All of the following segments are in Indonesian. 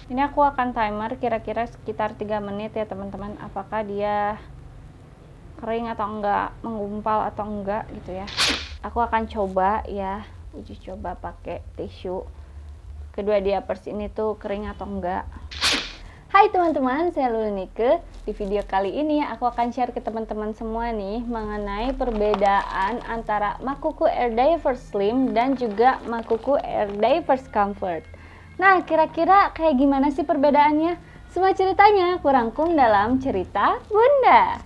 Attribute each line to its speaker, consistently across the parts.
Speaker 1: Ini aku akan timer kira-kira sekitar 3 menit ya teman-teman, apakah dia kering atau enggak, menggumpal atau enggak gitu ya. Aku akan coba ya, uji coba pakai tisu kedua diapers ini tuh kering atau enggak. Hai teman-teman, saya Lulu Nike. Di video kali ini aku akan share ke teman-teman semua nih mengenai perbedaan antara Makuku Air Diapers Slim dan juga Makuku Air Diapers Comfort. Nah, kira-kira kayak gimana sih perbedaannya? Semua ceritanya aku rangkum dalam cerita Bunda.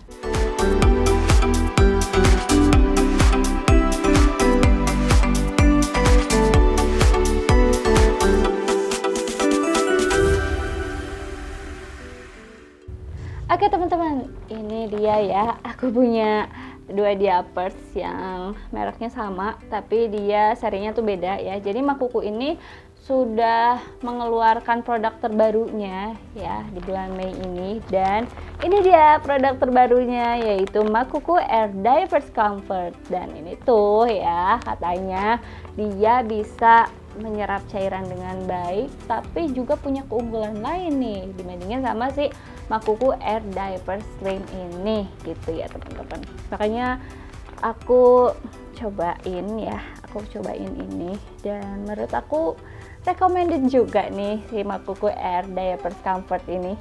Speaker 1: Oke teman-teman, ini dia ya, aku punya dua diapers yang mereknya sama tapi dia serinya tuh beda ya. Jadi Makuku ini sudah mengeluarkan produk terbarunya ya di bulan Mei ini, dan ini dia produk terbarunya yaitu Makuku Air Diapers Comfort. Dan ini tuh ya, katanya dia bisa menyerap cairan dengan baik tapi juga punya keunggulan lain nih dibandingin sama si Makuku Air Diapers Slim ini gitu ya teman-teman. Makanya aku cobain ini, dan menurut aku recommended juga nih si Makuku Air Diapers Comfort ini.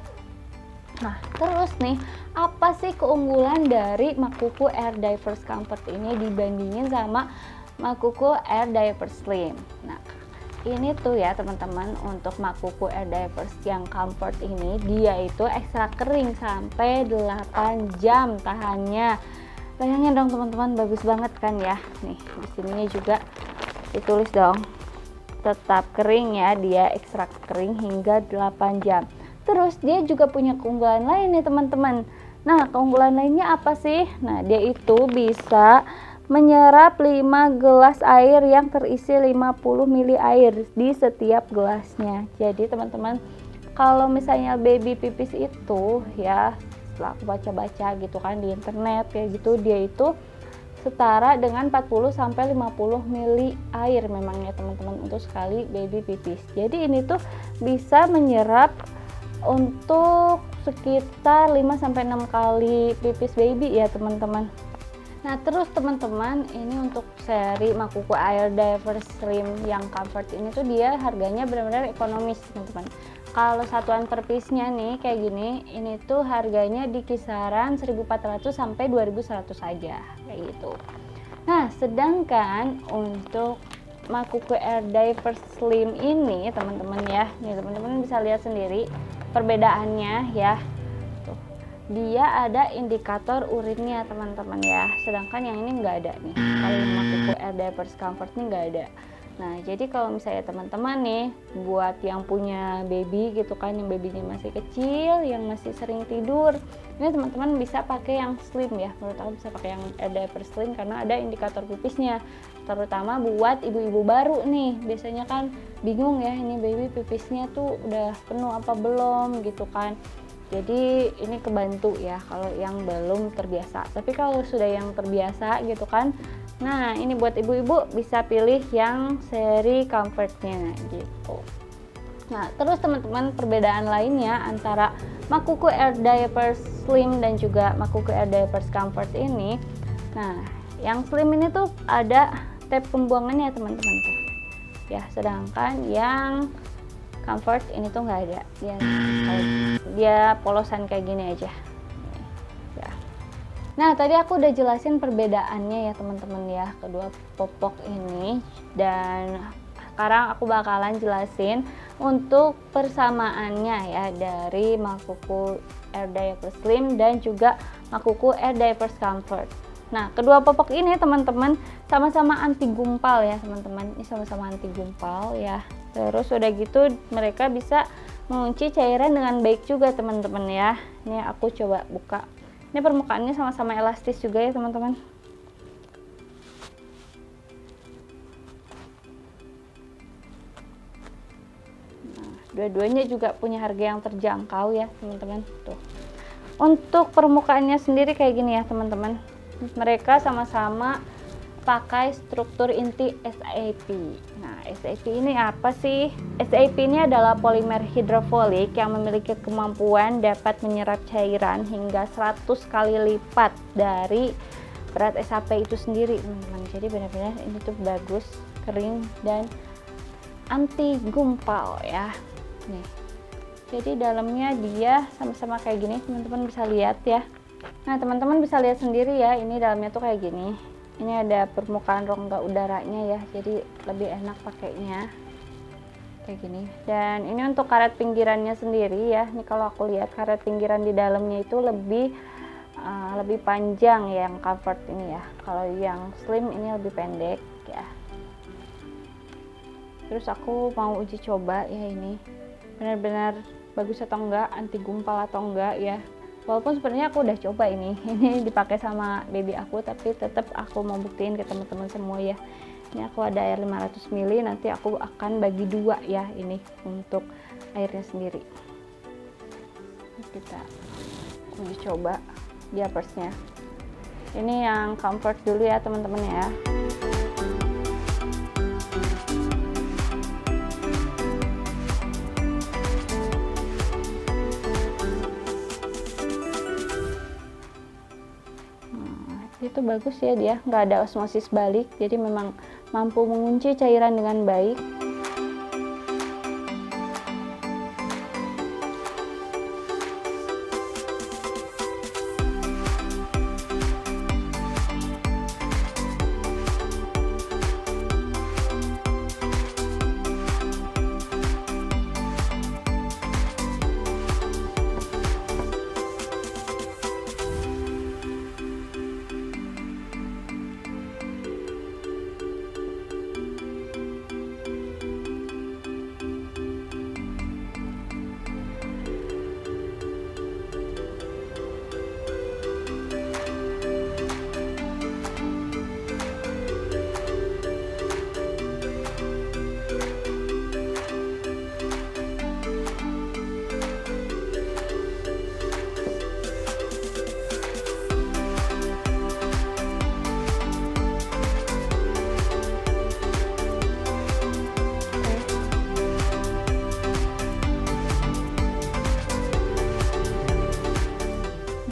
Speaker 1: Nah, terus nih, apa sih keunggulan dari Makuku Air Diapers Comfort ini dibandingin sama Makuku Air Diapers Slim? Nah, ini tuh ya teman-teman, untuk Makuku Air Diapers yang comfort ini dia itu ekstra kering sampai 8 jam tahannya. Bayangin dong teman-teman, bagus banget kan ya. Nih di sininya juga ditulis dong, tetap kering ya, dia ekstra kering hingga 8 jam. Terus dia juga punya keunggulan lain nih teman-teman. Nah, keunggulan lainnya apa sih? Nah, dia itu bisa menyerap 5 gelas air yang terisi 50 ml air di setiap gelasnya. Jadi teman-teman, kalau misalnya baby pipis itu ya, setelah aku baca-baca gitu kan di internet kayak gitu, dia itu setara dengan 40 sampai 50 ml air memangnya teman-teman untuk sekali baby pipis. Jadi ini tuh bisa menyerap untuk sekitar 5 sampai 6 kali pipis baby ya teman-teman. Nah, terus teman-teman, ini untuk seri Makuku Air Diapers Slim yang comfort ini tuh dia harganya benar-benar ekonomis teman-teman. Kalau satuan per piece-nya nih kayak gini, ini tuh harganya di kisaran 1.400 sampai 2.100 saja kayak gitu. Nah, sedangkan untuk Makuku Air Diapers Slim ini teman-teman ya, nih teman-teman bisa lihat sendiri perbedaannya ya. Dia ada indikator urinnya teman-teman ya, sedangkan yang ini nggak ada nih. Kalau yang Makuku Air Diapers Comfort ini nggak ada. Nah, jadi kalau misalnya teman-teman nih buat yang punya baby gitu kan, yang babynya masih kecil, yang masih sering tidur, ini teman-teman bisa pakai yang slim ya. Menurut aku bisa pakai yang Air Diapers Slim karena ada indikator pipisnya, terutama buat ibu-ibu baru nih. Biasanya kan bingung ya, ini baby pipisnya tuh udah penuh apa belum gitu kan. Jadi ini kebantu ya kalau yang belum terbiasa. Tapi kalau sudah yang terbiasa gitu kan, nah ini buat ibu-ibu bisa pilih yang seri comfortnya gitu. Nah, terus teman-teman, perbedaan lainnya antara Makuku Air Diapers Slim dan juga Makuku Air Diapers Comfort ini. Nah, yang slim ini tuh ada tab pembuangannya teman-teman tuh. Ya, sedangkan yang comfort ini tuh nggak ada, dia polosan kayak gini aja ya. Nah, tadi aku udah jelasin perbedaannya ya teman-teman ya, kedua popok ini, dan sekarang aku bakalan jelasin untuk persamaannya ya dari Makuku Air Diapers Slim dan juga Makuku Air Diapers Comfort. Nah, kedua popok ini teman-teman sama-sama anti gumpal ya teman-teman. Ini sama-sama anti gumpal ya. Terus udah gitu mereka bisa mengunci cairan dengan baik juga teman-teman ya. Ini aku coba buka. Ini permukaannya sama-sama elastis juga ya teman-teman. Nah, dua-duanya juga punya harga yang terjangkau ya teman-teman. Tuh. Untuk permukaannya sendiri kayak gini ya teman-teman. Mereka sama-sama pakai struktur inti SAP. Nah, SAP ini apa sih? SAP ini adalah polimer hidrofolik yang memiliki kemampuan dapat menyerap cairan hingga 100 kali lipat dari berat SAP itu sendiri, teman-teman. Jadi benar-benar ini tuh bagus, kering, dan anti gumpal ya. Nih. Jadi dalamnya dia sama-sama kayak gini, teman-teman bisa lihat ya. Nah, teman-teman bisa lihat sendiri ya, ini dalamnya tuh kayak gini. Ini ada permukaan rongga udaranya ya, jadi lebih enak pakainya kayak gini. Dan ini untuk karet pinggirannya sendiri ya. Ini kalau aku lihat karet pinggiran di dalamnya itu lebih panjang ya, yang comfort ini ya. Kalau yang slim ini lebih pendek ya. Terus aku mau uji coba ya, ini benar-benar bagus atau enggak, anti gumpal atau enggak ya. Walaupun sebenarnya aku udah coba ini dipakai sama baby aku, tapi tetap aku mau buktiin ke teman-teman semua ya. Ini aku ada air 500 ml, nanti aku akan bagi dua ya, ini untuk airnya sendiri. Kita uji coba diapersnya. Ini yang comfort dulu ya teman-teman ya. Itu bagus ya, dia nggak ada osmosis balik, jadi memang mampu mengunci cairan dengan baik.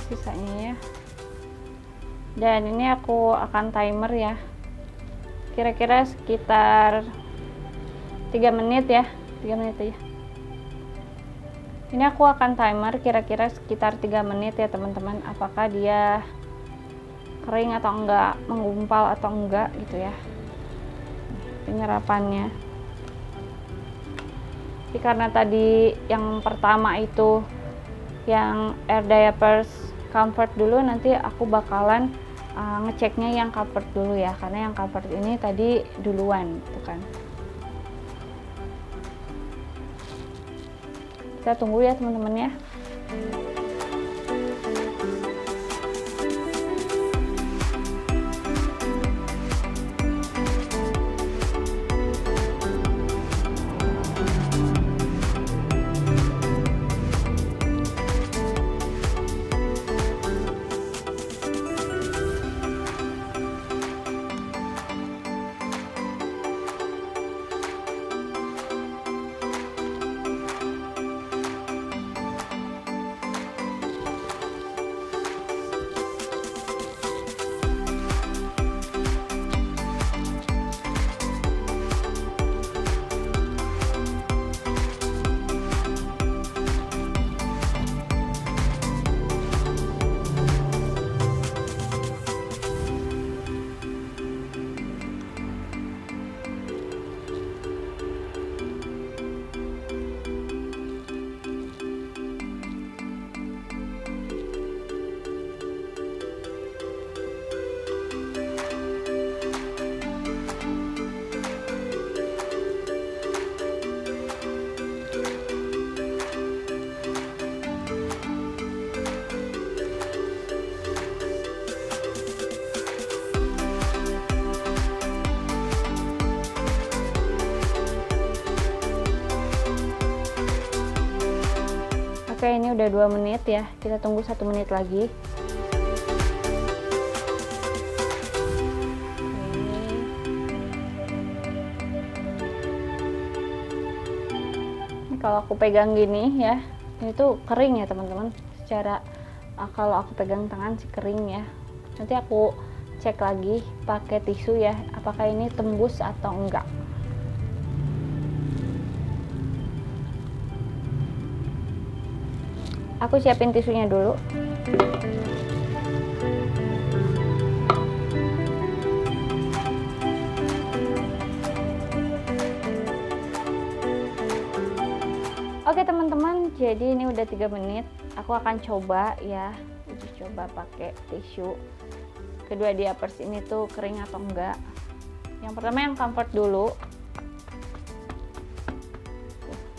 Speaker 1: Sisanya ya. Dan ini aku akan timer ya, kira-kira sekitar 3 menit ya, 3 menit aja. Ini aku akan timer kira-kira sekitar 3 menit ya teman-teman, apakah dia kering atau enggak, menggumpal atau enggak gitu ya penyerapannya. Tapi karena tadi yang pertama itu yang air diapers comfort dulu, nanti aku bakalan ngeceknya yang comfort dulu ya, karena yang comfort ini tadi duluan gitu kan. Kita tunggu ya teman-teman ya. Oke, ini udah 2 menit ya, kita tunggu 1 menit lagi. kalau aku pegang gini ya, ini tuh kering ya teman-teman. Secara kalau aku pegang tangan sih kering ya. Nanti aku cek lagi pakai tisu ya, apakah ini tembus atau enggak. Aku siapin tisunya dulu. Oke teman-teman, jadi ini udah 3 menit. Aku akan coba ya, coba pakai tisu. Kedua diapers ini tuh kering atau enggak. Yang pertama yang comfort dulu.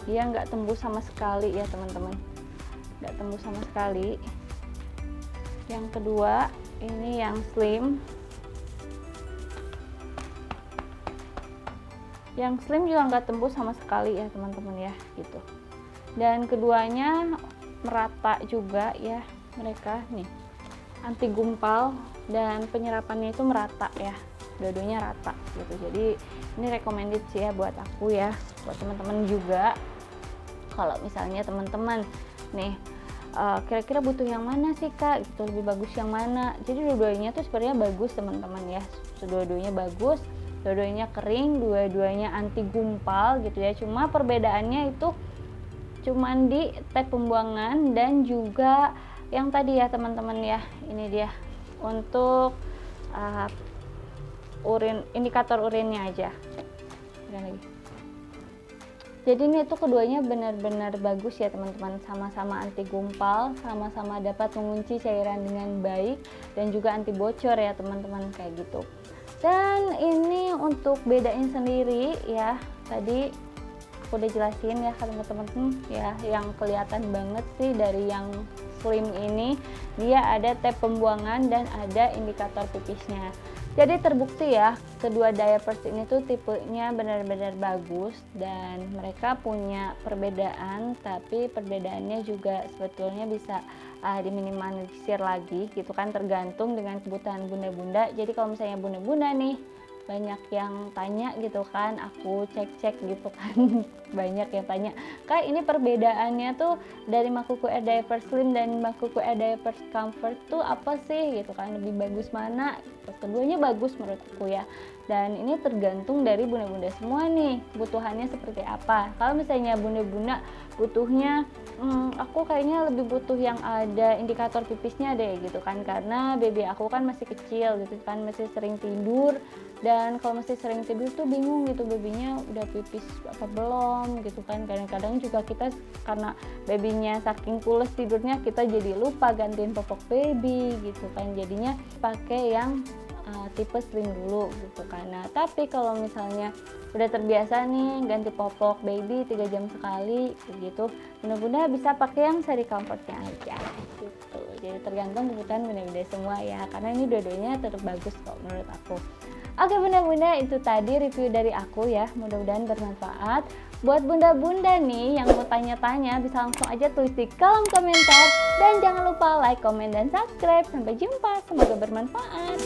Speaker 1: Dia nggak tembus sama sekali ya teman-teman, nggak tembus sama sekali. Yang kedua ini yang slim. Yang slim juga nggak tembus sama sekali ya teman-teman ya, gitu. Dan keduanya merata juga ya, mereka nih anti gumpal dan penyerapannya itu merata ya, dua-duanya rata gitu. Jadi ini recommended sih ya buat aku ya, buat teman-teman juga. Kalau misalnya teman-teman nih kira-kira butuh yang mana sih kak gitu, lebih bagus yang mana. Jadi dua-duanya tuh sebenarnya bagus teman-teman ya, dua-duanya bagus, dua-duanya kering, dua-duanya anti gumpal gitu ya. Cuma perbedaannya itu cuman di tab pembuangan dan juga yang tadi ya teman-teman ya, ini dia untuk indikator urinnya aja. Jadi ini tuh keduanya benar-benar bagus ya teman-teman, sama-sama anti gumpal, sama-sama dapat mengunci cairan dengan baik dan juga anti bocor ya teman-teman, kayak gitu. Dan ini untuk bedain sendiri ya, tadi aku udah jelasin ya teman-teman ya, yang kelihatan banget sih dari yang slim ini dia ada tab pembuangan dan ada indikator pipisnya. Jadi terbukti ya, kedua diapers ini tuh tipenya benar-benar bagus dan mereka punya perbedaan, tapi perbedaannya juga sebetulnya bisa diminimalisir lagi gitu kan, tergantung dengan kebutuhan bunda-bunda. Jadi kalau misalnya bunda-bunda nih banyak yang tanya gitu kan, aku cek-cek gitu kan banyak yang tanya, Kak ini perbedaannya tuh dari Makuku Air Diaper Slim dan Makuku Air Diaper Comfort tuh apa sih gitu kan, lebih bagus mana gitu. Keduanya bagus menurutku ya, dan ini tergantung dari bunda-bunda semua nih kebutuhannya seperti apa. Kalau misalnya bunda-bunda butuhnya aku kayaknya lebih butuh yang ada indikator pipisnya deh gitu kan, karena baby aku kan masih kecil gitu kan, masih sering tidur, dan kalau masih sering tidur tuh bingung gitu babynya udah pipis apa belum gitu kan. Kadang-kadang juga kita karena babynya saking pules tidurnya, kita jadi lupa gantiin popok baby gitu kan, jadinya pakai yang tipe slim dulu gitu kan. Nah tapi kalau misalnya udah terbiasa nih ganti popok baby 3 jam sekali gitu, bunda-bunda bisa pakai yang seri comfortnya aja gitu. Jadi tergantung kebutuhan bunda-bunda semua ya, karena ini dua-duanya tetap bagus kok menurut aku. Oke bunda-bunda, itu tadi review dari aku ya, mudah-mudahan bermanfaat. Buat bunda-bunda nih yang mau tanya-tanya, bisa langsung aja tulis di kolom komentar. Dan jangan lupa like, komen, dan subscribe. Sampai jumpa, semoga bermanfaat.